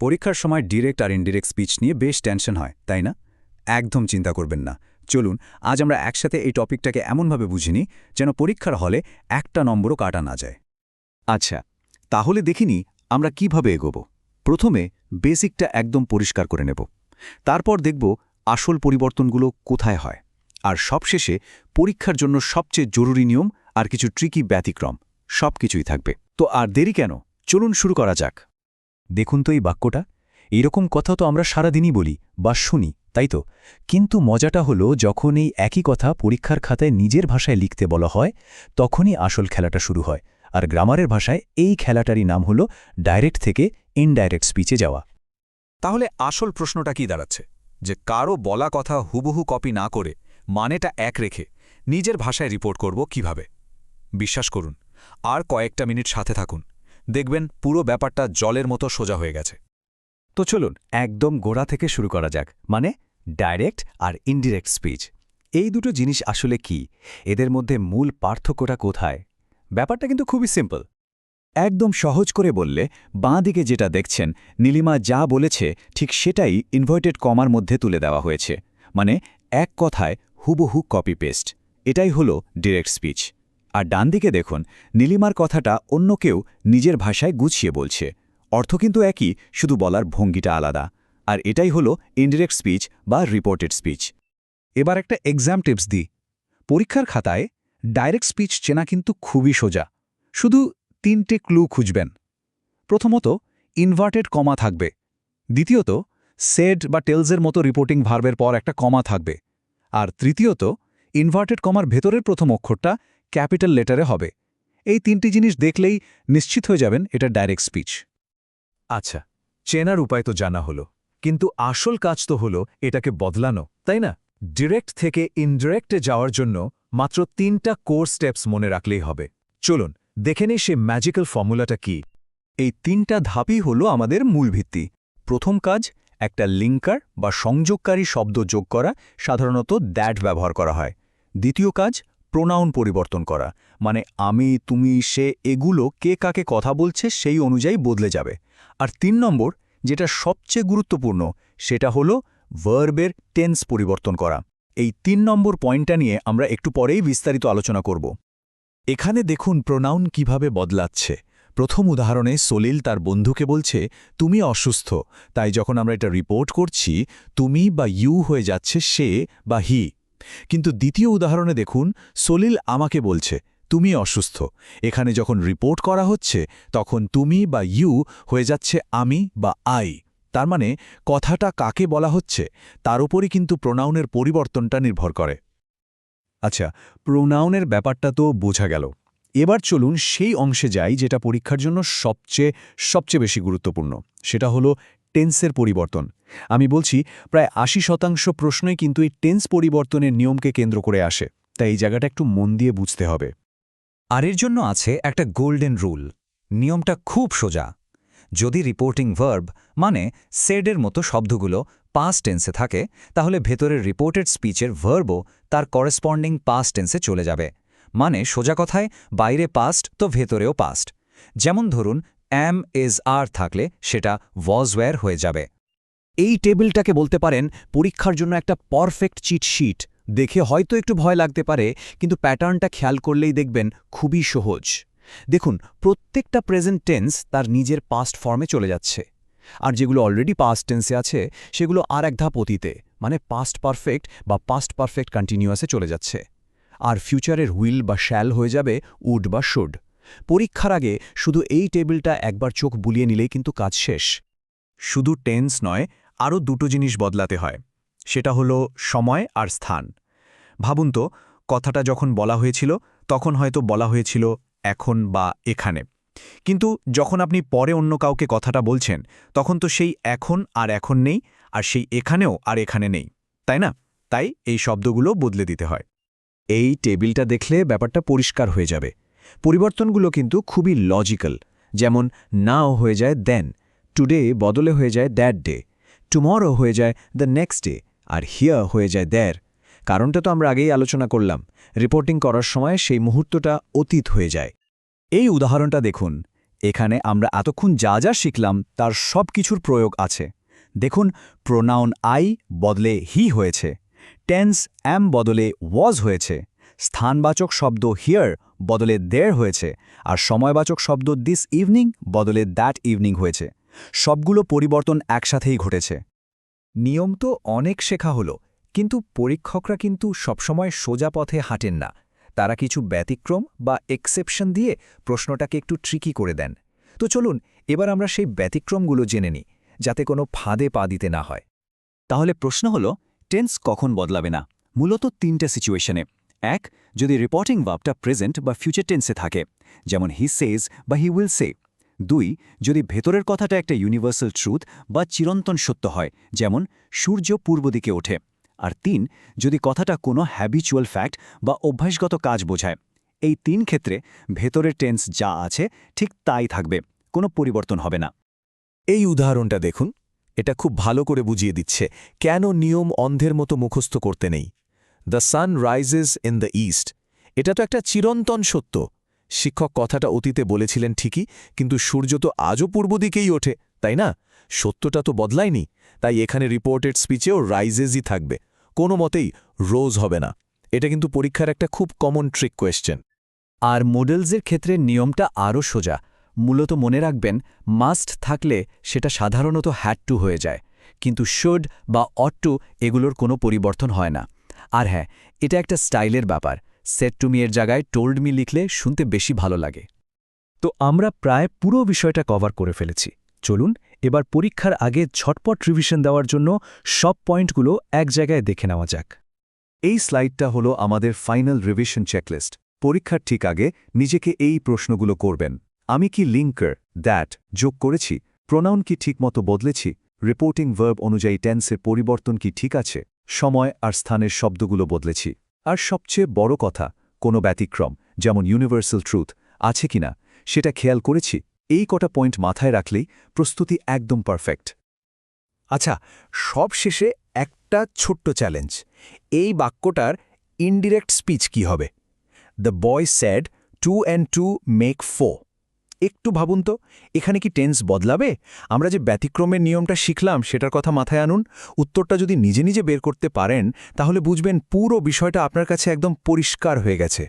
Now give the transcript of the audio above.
পরীক্ষার সময় ডিরেক্ট আর indirect speech নিয়ে বেশ টেনশন হয়, তাই না? একদম চিন্তা করবেন না। চলুন আজ আমরা একসাথে এই টপিকটাকে এমনভাবে বুঝে নিই যেন পরীক্ষার হলে একটা নম্বরও কাটা না যায়। আচ্ছা, তাহলে দেখিনি আমরা কিভাবে এগোব। প্রথমে বেসিকটা একদম পরিষ্কার করে নেব, তারপর দেখব আসল পরিবর্তনগুলো কোথায় হয়, আর সবশেষে পরীক্ষার জন্য সবচেয়ে জরুরি নিয়ম আর কিছু ট্রিকি ব্যতিক্রম সবকিছুই থাকবে। তো আর দেরি কেন, চলুন শুরু করা যাক। দেখুন তো এই বাক্যটা, এইরকম কথা তো আমরা সারাদিনই বলি বা শুনি, তাই তো? কিন্তু মজাটা হলো যখন এই একই কথা পরীক্ষার খাতায় নিজের ভাষায় লিখতে বলা হয়, তখনই আসল খেলাটা শুরু হয়। আর গ্রামারের ভাষায় এই খেলাটারই নাম হলো ডাইরেক্ট থেকে ইনডাইরেক্ট স্পিচে যাওয়া। তাহলে আসল প্রশ্নটা কি দাঁড়াচ্ছে, যে কারো বলা কথা হুবহু কপি না করে মানেটা এক রেখে নিজের ভাষায় রিপোর্ট করব কিভাবে? বিশ্বাস করুন, আর কয়েকটা মিনিট সাথে থাকুন, দেখবেন পুরো ব্যাপারটা জলের মতো সোজা হয়ে গেছে। তো চলুন একদম গোড়া থেকে শুরু করা যাক, মানে ডাইরেক্ট আর ইনডিরেক্ট স্পিচ। এই দুটো জিনিস আসলে কি, এদের মধ্যে মূল পার্থক্যটা কোথায়? ব্যাপারটা কিন্তু খুবই সিম্পল। একদম সহজ করে বললে, বাঁ দিকে যেটা দেখছেন, নীলিমা যা বলেছে ঠিক সেটাই ইনভার্টেড কমার মধ্যে তুলে দেওয়া হয়েছে, মানে এক কথায় হুবহু কপি পেস্ট। এটাই হলো ডিরেক্ট স্পিচ। আর ডান দিকে দেখুন, নীলিমার কথাটা অন্য কেউ নিজের ভাষায় গুছিয়ে বলছে, অর্থ কিন্তু একই, শুধু বলার ভঙ্গিটা আলাদা। আর এটাই হলো ইনডিরেক্ট স্পিচ বা রিপোর্টেড স্পিচ। এবার একটা এক্সাম টিপস দিই। পরীক্ষার খাতায় ডাইরেক্ট স্পিচ চেনা কিন্তু খুবই সোজা। শুধু 3টে ক্লু খুঁজবেন। প্রথমত, ইনভার্টেড কমা থাকবে। দ্বিতীয়ত, সেড বা টেলসের মতো রিপোর্টিং ভার্বের পর একটা কমা থাকবে। আর তৃতীয়ত, ইনভার্টেড কমার ভেতরের প্রথম অক্ষরটা ক্যাপিটাল লেটারে হবে। এই 3টি জিনিস দেখলেই নিশ্চিত হয়ে যাবেন এটা ডাইরেক্ট স্পিচ। আচ্ছা, চেনার উপায় তো জানা হলো, কিন্তু আসল কাজ তো হলো এটাকে বদলানো, তাই না? ডিরেক্ট থেকে ইনডিরেক্টে যাওয়ার জন্য মাত্র 3টা কোর স্টেপস মনে রাখলেই হবে। চলুন দেখে নিই সে ম্যাজিক্যাল ফর্মুলাটা কি। এই 3টা ধাপই হলো আমাদের মূল ভিত্তি। প্রথম কাজ, একটা লিঙ্কার বা সংযোগকারী শব্দ যোগ করা, সাধারণত দ্যাট ব্যবহার করা হয়। দ্বিতীয় কাজ, প্রোনাউন পরিবর্তন করা, মানে আমি, তুমি, সে এগুলো কে কাকে কথা বলছে সেই অনুযায়ী বদলে যাবে। আর 3 নম্বর, যেটা সবচেয়ে গুরুত্বপূর্ণ, সেটা হলো ভার্বের টেন্স পরিবর্তন করা। এই 3 নম্বর পয়েন্টটা নিয়ে আমরা একটু পরেই বিস্তারিত আলোচনা করব। এখানে দেখুন প্রোনাউন কিভাবে বদলাচ্ছে। প্রথম উদাহরণে সলিল তার বন্ধুকে বলছে, তুমি অসুস্থ, তাই যখন আমরা এটা রিপোর্ট করছি, তুমি বা ইউ হয়ে যাচ্ছে সে বা হি। কিন্তু দ্বিতীয় উদাহরণে দেখুন, সলিল আমাকে বলছে, তুমি অসুস্থ। এখানে যখন রিপোর্ট করা হচ্ছে, তখন তুমি বা ইউ হয়ে যাচ্ছে আমি বা আই। তার মানে কথাটা কাকে বলা হচ্ছে তার উপরই কিন্তু প্রোনাউনের পরিবর্তনটা নির্ভর করে। আচ্ছা, প্রোনাউনের ব্যাপারটা তো বোঝা গেল। এবার চলুন সেই অংশে যাই যেটা পরীক্ষার জন্য সবচেয়ে বেশি গুরুত্বপূর্ণ। সেটা হলো টেন্সের পরিবর্তন। আমি বলছি, প্রায় ৮০% প্রশ্নই কিন্তু এই টেন্স পরিবর্তনের নিয়মকে কেন্দ্র করে আসে। তাই এই জায়গাটা একটু মন দিয়ে বুঝতে হবে। আর এর জন্য আছে একটা গোল্ডেন রুল। নিয়মটা খুব সোজা। যদি রিপোর্টিং ভার্ব মানে সেডের মতো শব্দগুলো পাস্ট টেন্সে থাকে, তাহলে ভেতরের রিপোর্টেড স্পিচের ভার্বও তার করেসপন্ডিং পাস্ট টেন্সে চলে যাবে। মানে সোজা কথায়, বাইরে পাস্ট তো ভেতরেও পাস্ট। যেমন ধরুন, অ্যাম ইজ আর থাকলে সেটা ওয়াজ ওয়্যার হয়ে যাবে। এই টেবিলটাকে বলতে পারেন পরীক্ষার জন্য একটা পারফেক্ট চিট শিট। দেখে হয়তো একটু ভয় লাগতে পারে, কিন্তু প্যাটার্নটা খেয়াল করলেই দেখবেন খুবই সহজ। দেখুন, প্রত্যেকটা প্রেজেন্ট টেন্স তার নিজের পাস্ট ফর্মে চলে যাচ্ছে, আর যেগুলো অলরেডি পাস্ট টেন্সে আছে সেগুলো আর এক ধাপ অতীতে, মানে পাস্ট পারফেক্ট বা পাস্ট পারফেক্ট কন্টিনিউয়াসে চলে যাচ্ছে। আর ফিউচারের উইল বা শ্যাল হয়ে যাবে উড বা শুড। পরীক্ষার আগে শুধু এই টেবিলটা একবার চোখ বুলিয়ে নিলেই কিন্তু কাজ শেষ। শুধু টেন্স নয়, আরও দুটো জিনিস বদলাতে হয়। সেটা হলো সময় আর স্থান। ভাবুন তো, কথাটা যখন বলা হয়েছিল তখন হয়তো বলা হয়েছিল এখন বা এখানে, কিন্তু যখন আপনি পরে অন্য কাউকে কথাটা বলছেন, তখন তো সেই এখন আর এখন নেই, আর সেই এখানেও আর এখানে নেই, তাই না? তাই এই শব্দগুলো বদলে দিতে হয়। এই টেবিলটা দেখলে ব্যাপারটা পরিষ্কার হয়ে যাবে। পরিবর্তনগুলো কিন্তু খুবই লজিক্যাল। যেমন নাও হয়ে যায় দেন, টুডে বদলে হয়ে যায় দ্যাট ডে, টুমরো হয়ে যায় the next day, R here হয়ে যায় দেয়ার। কারণটা তো আমরা আগেই আলোচনা করলাম, রিপোর্টিং করার সময় সেই মুহূর্তটা অতীত হয়ে যায়। এই উদাহরণটা দেখুন, এখানে আমরা এতক্ষণ যা যা শিখলাম তার সব কিছুর প্রয়োগ আছে। দেখুন, প্রোনাউন আই বদলে হি হয়েছে, টেন্স অ্যাম বদলে ওয়াজ হয়েছে, স্থানবাচক শব্দ হিয়ার বদলে দেয়ার হয়েছে, আর সময়বাচক শব্দ দিস ইভিনিং বদলে দ্যাট ইভিনিং হয়েছে। সবগুলো পরিবর্তন একসাথেই ঘটেছে। নিয়ম তো অনেক শেখা হলো, কিন্তু পরীক্ষকরা কিন্তু সবসময় সোজা পথে হাঁটেন না। তারা কিছু ব্যতিক্রম বা এক্সেপশন দিয়ে প্রশ্নটাকে একটু ট্রিকি করে দেন। তো চলুন এবার আমরা সেই ব্যতিক্রমগুলো জেনে নিই, যাতে কোনো ফাঁদে পা দিতে না হয়। তাহলে প্রশ্ন হলো, টেন্স কখন বদলাবে না? মূলত 3টে সিচুয়েশনে। 1, যদি রিপোর্টিং ভার্বটা প্রেজেন্ট বা ফিউচার টেন্সে থাকে, যেমন হি সেজ বা হি উইল সে। 2, যদি ভেতরের কথাটা একটা ইউনিভার্সাল ট্রুথ বা চিরন্তন সত্য হয়, যেমন সূর্য পূর্ব দিকে ওঠে। আর 3, যদি কথাটা কোনো হ্যাবিচুয়াল ফ্যাক্ট বা অভ্যাসগত কাজ বোঝায়। এই 3 ক্ষেত্রে ভেতরের টেন্স যা আছে ঠিক তাই থাকবে, কোনো পরিবর্তন হবে না। এই উদাহরণটা দেখুন, এটা খুব ভালো করে বুঝিয়ে দিচ্ছে কেন নিয়ম অন্ধের মতো মুখস্থ করতে নেই। The sun rises in the east, এটা তো একটা চিরন্তন সত্য। শিক্ষক কথাটা অতীতে বলেছিলেন ঠিকই, কিন্তু সূর্য তো আজও পূর্ব দিকেই ওঠে, তাই না? সত্যটা তো বদলায়নি, তাই এখানে রিপোর্টেড স্পিচেও রাইজেসই থাকবে, কোনো মতেই রোজ হবে না। এটা কিন্তু পরীক্ষার একটা খুব কমন ট্রিক কোয়েশ্চেন। আর মডেলসের ক্ষেত্রে নিয়মটা আরও সোজা। মূলত মনে রাখবেন, মাস্ট থাকলে সেটা সাধারণত হ্যাড টু হয়ে যায়, কিন্তু শুড বা অট টু এগুলোর কোনো পরিবর্তন হয় না। আর হ্যাঁ, এটা একটা স্টাইলের ব্যাপার। সেড টু মি এর জায়গায় টোল্ড মি লিখলে শুনতে বেশি ভালো লাগে। তো আমরা প্রায় পুরো বিষয়টা কভার করে ফেলেছি। চলুন এবার পরীক্ষার আগে ঝটপট রিভিশন দেওয়ার জন্য সব পয়েন্টগুলো এক জায়গায় দেখে নেওয়া যাক। এই স্লাইডটা হলো আমাদের ফাইনাল রিভিশন চেকলিস্ট। পরীক্ষার ঠিক আগে নিজেকে এই প্রশ্নগুলো করবেন। আমি কি লিঙ্কার, দ্যাট যোগ করেছি? প্রোনাউন কি ঠিকমতো বদলেছি? রিপোর্টিং ভার্ব অনুযায়ী টেন্সের পরিবর্তন কি ঠিক আছে? সময় আর স্থানের শব্দগুলো বদলেছি? আর সবচেয়ে বড় কথা, কোনো ব্যতিক্রম, যেমন ইউনিভার্সাল ট্রুথ, আছে কিনা সেটা খেয়াল করেছি? এই কটা পয়েন্ট মাথায় রাখলেই প্রস্তুতি একদম পারফেক্ট। আচ্ছা, সব শেষে একটা ছোট্ট চ্যালেঞ্জ। এই বাক্যটার ইনডিরেক্ট স্পিচ কি হবে? The boy sad 2 and 2 make 4। একটু ভাবুন তো, এখানে কি টেন্স বদলাবে? আমরা যে ব্যতিক্রমের নিয়মটা শিখলাম সেটার কথা মাথায় আনুন। উত্তরটা যদি নিজে নিজে বের করতে পারেন, তাহলে বুঝবেন পুরো বিষয়টা আপনার কাছে একদম পরিষ্কার হয়ে গেছে।